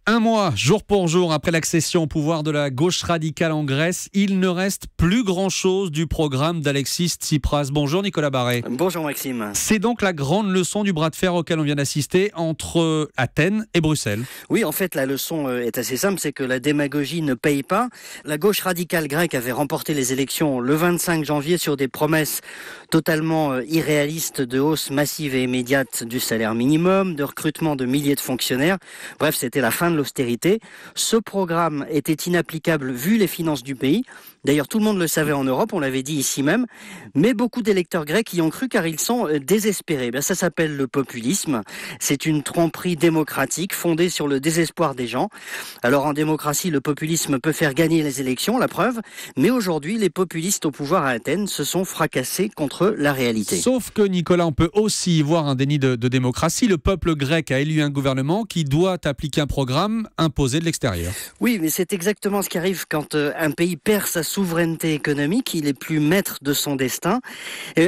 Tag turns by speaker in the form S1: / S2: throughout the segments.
S1: Un mois, jour pour jour, après l'accession au pouvoir de la gauche radicale en Grèce, il ne reste plus grand-chose du programme d'Alexis Tsipras. Bonjour Nicolas Barret.
S2: Bonjour Maxime.
S1: C'est donc la grande leçon du bras de fer auquel on vient d'assister entre Athènes et Bruxelles.
S2: Oui, en fait, la leçon est assez simple, c'est que la démagogie ne paye pas. La gauche radicale grecque avait remporté les élections le 25 janvier sur des promesses totalement irréalistes de hausse massive et immédiate du salaire minimum, de recrutement de milliers de fonctionnaires. Bref, c'était la fin de l'austérité. Ce programme était inapplicable vu les finances du pays. D'ailleurs, tout le monde le savait en Europe, on l'avait dit ici même, mais beaucoup d'électeurs grecs y ont cru car ils sont désespérés. Ça s'appelle le populisme. C'est une tromperie démocratique fondée sur le désespoir des gens. Alors en démocratie, le populisme peut faire gagner les élections, la preuve, mais aujourd'hui, les populistes au pouvoir à Athènes se sont fracassés contre la réalité.
S1: Sauf que Nicolas, on peut aussi y voir un déni de démocratie. Le peuple grec a élu un gouvernement qui doit appliquer un programme imposé de l'extérieur.
S2: Oui, mais c'est exactement ce qui arrive quand un pays perd sa souveraineté économique, il est plus maître de son destin.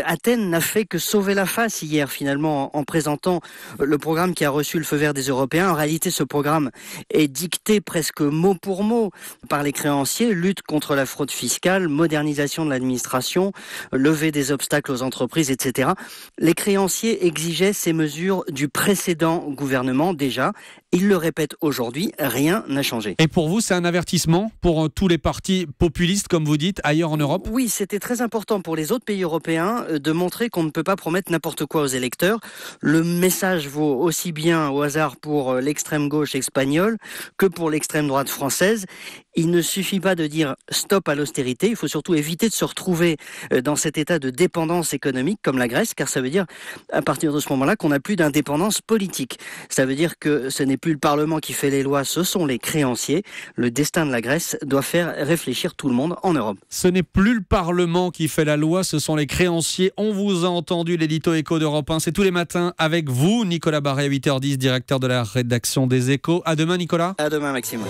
S2: Athènes n'a fait que sauver la face hier finalement en présentant le programme qui a reçu le feu vert des Européens. En réalité, ce programme est dicté presque mot pour mot par les créanciers, lutte contre la fraude fiscale, modernisation de l'administration, levée des obstacles aux entreprises, etc. Les créanciers exigeaient ces mesures du précédent gouvernement déjà. Ils le répètent aujourd'hui, rien n'a changé.
S1: Et pour vous, c'est un avertissement pour tous les partis populistes, comme vous dites, ailleurs en Europe ?
S2: Oui, c'était très important pour les autres pays européens de montrer qu'on ne peut pas promettre n'importe quoi aux électeurs. Le message vaut aussi bien au hasard pour l'extrême gauche espagnole que pour l'extrême droite française. Il ne suffit pas de dire stop à l'austérité, il faut surtout éviter de se retrouver dans cet état de dépendance économique comme la Grèce, car ça veut dire à partir de ce moment-là qu'on n'a plus d'indépendance politique. Ça veut dire que ce n'est plus le Parlement qui fait les lois, ce sont les créanciers. Le destin de la Grèce doit faire réfléchir tout le monde en Europe.
S1: Ce n'est plus le Parlement qui fait la loi, ce sont les créanciers. On vous a entendu, l'édito Écho d'Europe 1, c'est tous les matins avec vous, Nicolas Barret, à 8h10, directeur de la rédaction des Échos. À demain Nicolas.
S2: À demain Maxime.